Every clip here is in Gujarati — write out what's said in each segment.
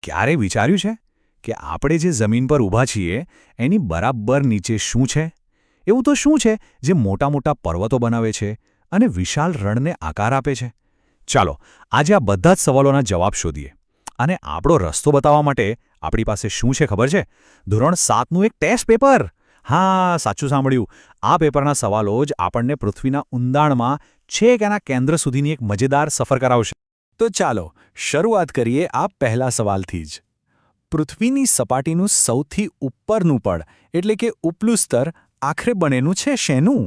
ક્યારે વિચાર્યું છે કે આપણે જે જમીન પર ઊભા છીએ એની બરાબર નીચે શું છે? એવું તો શું છે જે મોટા મોટા પર્વતો બનાવે છે અને વિશાળ રણને આકાર આપે છે? ચાલો આજે આ બધા જ સવાલોના જવાબ શોધીએ. અને આપણો રસ્તો બતાવવા માટે આપણી પાસે શું છે ખબર છે? ધોરણ 7નું એક ટેસ્ટ પેપર. હા, સાચું સાંભળ્યું. આ પેપરના સવાલો જ આપણને પૃથ્વીના ઊંડાણમાં છેક એના કેન્દ્ર સુધીની એક મજેદાર સફર કરાવશે. તો ચાલો શરૂઆત કરીએ આ પહેલા સવાલથી જ. પૃથ્વીની સપાટીનું સૌથી ઉપરનું પડ એટલે કે ઉપલું સ્તર આખરે બનેલું છે શેનું?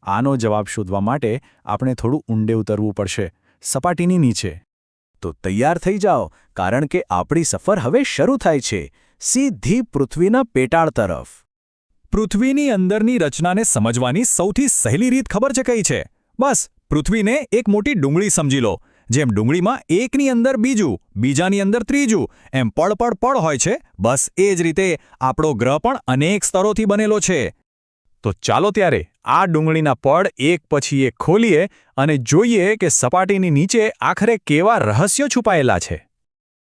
આનો જવાબ શોધવા માટે આપણે થોડું ઊંડે ઉતરવું પડશે, સપાટીની નીચે. તો તૈયાર થઈ જાઓ, કારણ કે આપણી સફર હવે શરૂ થાય છે, સીધી પૃથ્વીના પેટાળ તરફ. પૃથ્વીની અંદરની રચનાને સમજવાની સૌથી સહેલી રીત ખબર છે કઈ છે? બસ પૃથ્વીને એક મોટી ડુંગળી સમજી લો. જેમ ડુંગળીમાં એકની અંદર બીજું, બીજાની અંદર ત્રીજું, એમ પડ હોય છે, બસ એ જ રીતે આપણો ગ્રહ પણ અનેક સ્તરોથી બનેલો છે. તો ચાલો ત્યારે આ ડુંગળીના પડ એક પછી એક ખોલીએ અને જોઈએ કે સપાટીની નીચે આખરે કેવા રહસ્યો છુપાયેલા છે.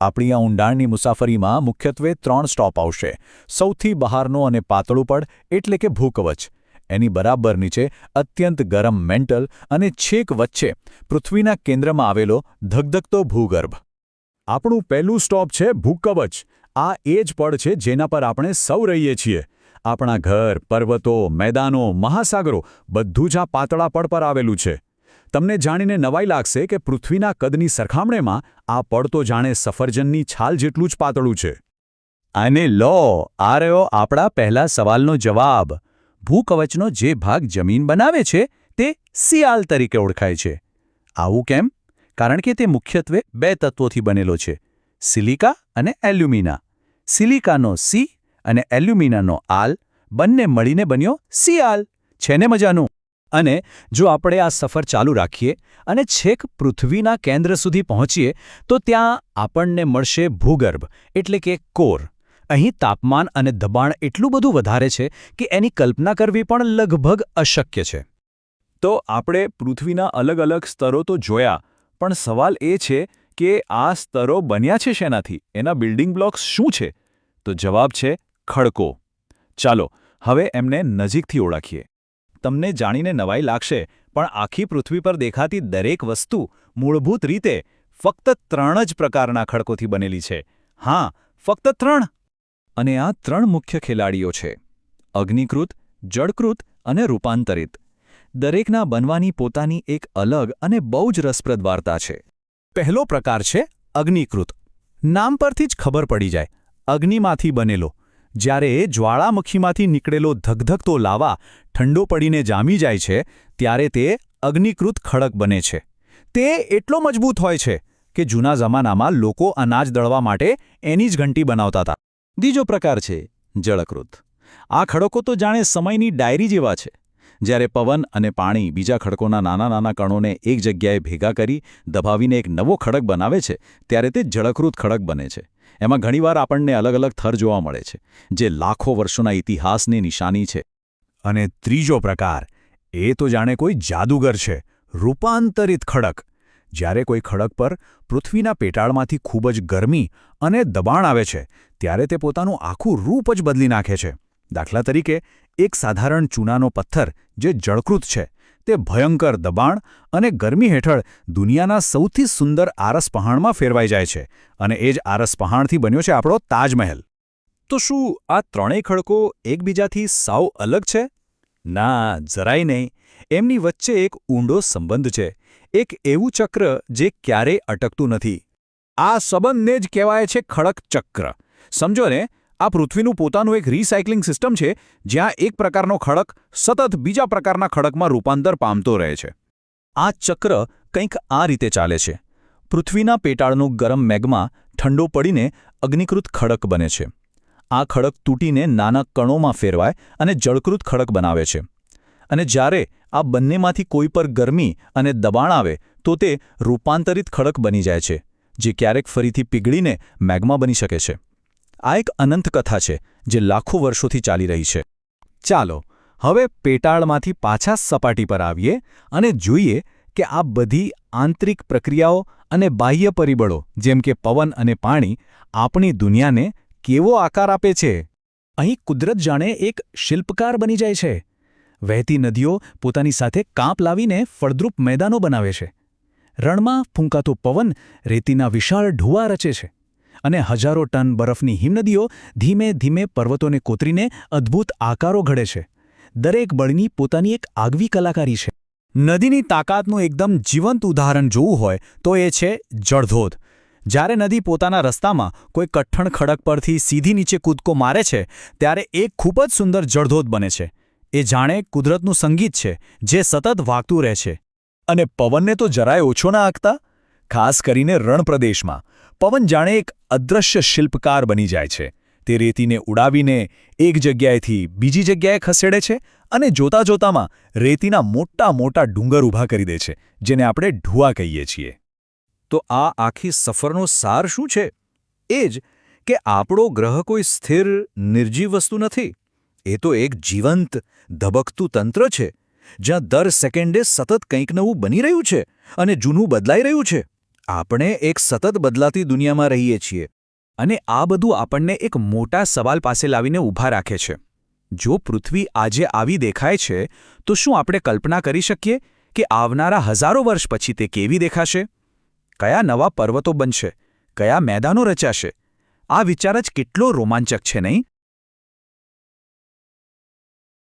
આપણી આ ઊંડાણની મુસાફરીમાં મુખ્યત્વે 3 સ્ટોપ આવશે. સૌથી બહારનો અને પાતળું પડ એટલે કે ભૂકવચ. એની બરાબર નીચે અત્યંત ગરમ મેન્ટલ અને છેક વચ્ચે પૃથ્વીના કેન્દ્રમાં આવેલો ધગધગતો ભૂગર્ભ. આપણું પહેલું સ્ટોપ છે ભૂકવચ. આ એ જ પડ છે જેના પર આપણે સૌ રહીએ છીએ. આપણા ઘર, પર્વતો, મેદાનો, મહાસાગરો બધું જ આ પાતળા પડ પર આવેલું છે. તમને જાણીને નવાઈ લાગશે કે પૃથ્વીના કદની સરખામણીમાં આ પડ તો જાણે સફરજનની છાલ જેટલું જ પાતળું છે. અને લો, આ રહ્યો આપણા પહેલા સવાલનો જવાબ. ભૂકવચનો જે ભાગ જમીન બનાવે છે તે સિયાલ તરીકે ઓળખાય છે. આવું કેમ? કારણ કે તે મુખ્યત્વે 2 તત્વોથી બનેલો છે, સિલિકા અને એલ્યુમિના. સિલિકાનો સી અને એલ્યુમિનાનો આલ બંને મળીને બન્યો સિયાલ. છે ને મજાનું? અને જો આપણે આ સફર ચાલુ રાખીએ અને છેક પૃથ્વીના કેન્દ્ર સુધી પહોંચીએ તો ત્યાં આપણને મળશે ભૂગર્ભ એટલે કે કોર. અહીં તાપમાન અને દબાણ એટલું બધું વધારે છે કે એની કલ્પના કરવી પણ લગભગ અશક્ય છે. તો આપણે પૃથ્વીના અલગ અલગ સ્તરો તો જોયા, પણ સવાલ એ છે કે આ સ્તરો બન્યા છે શેનાથી? એના બિલ્ડિંગ બ્લોક્સ શું છે? તો જવાબ છે ખડકો. ચાલો હવે એમને નજીકથી ઓળખીએ. તમને જાણીને નવાઈ લાગશે, પણ આખી પૃથ્વી પર દેખાતી દરેક વસ્તુ મૂળભૂત રીતે ફક્ત 3 જ પ્રકારના ખડકોથી બનેલી છે. હા, ફક્ત 3. અને આ 3 મુખ્ય ખેલાડીઓ છે: અગ્નિકૃત, જળકૃત અને રૂપાંતરિત. દરેકના બનવાની પોતાની એક અલગ અને બહુ જ રસપ્રદ વાર્તા છે. પહેલો પ્રકાર છે અગ્નિકૃત. નામ પરથી જ ખબર પડી જાય, અગ્નિમાંથી બનેલો. જ્યારે જ્વાળામુખીમાંથી નીકળેલો ધગધગતો લાવા ઠંડો પડીને જામી જાય છે ત્યારે તે અગ્નિકૃત ખડક બને છે. તે એટલો મજબૂત હોય છે કે જૂના જમાનામાં લોકો અનાજ દળવા માટે એની જ ઘંટી બનાવતા હતા. બીજો પ્રકાર છે જળકૃત. આ ખડકો તો જાણે સમયની ડાયરી જેવા છે. જ્યારે પવન અને પાણી બીજા ખડકોના નાના નાના કણોને એક જગ્યાએ ભેગા કરી દબાવીને એક નવો ખડક બનાવે છે ત્યારે તે જળકૃત ખડક બને છે. એમાં ઘણીવાર આપણને અલગ અલગ થર જોવા મળે છે, જે લાખો વર્ષોના ઇતિહાસની નિશાની છે. અને ત્રીજો પ્રકાર, એ તો જાણે કોઈ જાદુગર છે, રૂપાંતરિત ખડક. જ્યારે કોઈ ખડક પર પૃથ્વીના પેટાળમાંથી ખૂબ જ ગરમી અને દબાણ આવે છે ત્યારે તે પોતાનું આખું રૂપ જ બદલી નાખે છે. દાખલા તરીકે, એક સાધારણ ચૂનાનો પથ્થર જે જળકૃત છે તે ભયંકર દબાણ અને ગરમી હેઠળ દુનિયાના સૌથી સુંદર આરસ પહાણમાં ફેરવાઈ જાય છે. અને એ જ આરસ પહાણથી બન્યો છે આપણો તાજમહેલ. તો શું આ 3 ખડકો એકબીજાથી સાવ અલગ છે? ના, જરાય નહીં. એમની વચ્ચે એક ઊંડો સંબંધ છે, એક એવું ચક્ર જે ક્યારેય અટકતું નથી. આ સંબંધને જ કહેવાય છે ખડક ચક્ર. સમજો ને, આ પૃથ્વીનું પોતાનું એક રિસાયકલિંગ સિસ્ટમ છે, જ્યાં એક પ્રકારનો ખડક સતત બીજા પ્રકારના ખડકમાં રૂપાંતર પામતો રહે છે. આ ચક્ર કંઈક આ રીતે ચાલે છે. પૃથ્વીના પેટાળનું ગરમ મેગ્મા ઠંડો પડીને અગ્નિકૃત ખડક બને છે. આ ખડક તૂટીને નાના કણોમાં ફેરવાય અને જળકૃત ખડક બનાવે છે. અને જ્યારે આ બંનેમાંથી કોઈ પર ગરમી અને દબાણ આવે તો તે રૂપાંતરિત ખડક બની જાય છે, જે ક્યારેક ફરીથી પીગળીને મેગ્મા બની શકે છે. આ એક અનંત કથા છે જે લાખો વર્ષોથી ચાલી રહી છે. ચાલો હવે પેટાળમાંથી પાછા સપાટી પર આવીએ અને જોઈએ કે આ બધી આંતરિક પ્રક્રિયાઓ અને બાહ્ય પરિબળો જેમ કે પવન અને પાણી આપણી દુનિયાને કેવો આકાર આપે છે? અહીં કુદરત જાણે એક શિલ્પકાર બની જાય છે. વહેતી નદીઓ પોતાની સાથે કાંપ લાવીને ફળદ્રુપ મેદાનો બનાવે છે. રણમાં ફૂંકાતો પવન રેતીના વિશાળ ઢુવા રચે છે. અને હજારો ટન બરફની હિમનદીઓ ધીમે ધીમે પર્વતોને કોતરીને અદ્ભુત આકારો ઘડે છે. દરેક બળની પોતાની એક આગવી કલાકારી છે. નદીની તાકાતનું એકદમ જીવંત ઉદાહરણ જોવું હોય તો એ છે જળધોધ. જ્યારે નદી પોતાના રસ્તામાં કોઈ કઠણ ખડક પરથી સીધી નીચે કૂદકો મારે છે ત્યારે એક ખૂબ જ સુંદર જળધોધ બને છે. એ જાણે કુદરતનું સંગીત છે જે સતત વાગતું રહે છે. અને પવનને તો જરાય ઓછો ના આંકતા. ખાસ કરીને રણપ્રદેશમાં પવન જાણે એક અદૃશ્ય શિલ્પકાર બની જાય છે. તે રેતીને ઉડાવીને એક જગ્યાએથી બીજી જગ્યાએ ખસેડે છે અને જોતા જોતામાં રેતીના મોટા મોટા ડુંગર ઊભા કરી દે છે, જેને આપણે ઢુવા કહીએ છીએ. તો આ આખી સફરનો સાર શું છે? એ જ કે આપણો ગ્રહ કોઈ સ્થિર નિર્જીવ વસ્તુ નથી. એ તો એક જીવંત ધબકતું તંત્ર છે જ્યાં દર સેકન્ડે સતત કંઈક નવું બની રહ્યું છે અને જૂનું બદલાઈ રહ્યું છે. આપણે એક સતત બદલાતી દુનિયામાં રહીએ છીએ. અને આ બધું આપણને એક મોટા સવાલ પાસે લાવીને ઊભા રાખે છે. જો પૃથ્વી આજે આવી દેખાય છે તો શું આપણે કલ્પના કરી શકીએ કે આવનારા હજારો વર્ષ પછી તે કેવી દેખાશે? કયા નવા પર્વતો બનશે? કયા મેદાનો રચાશે? આ વિચાર જ કેટલો રોમાંચક છે, નહીં?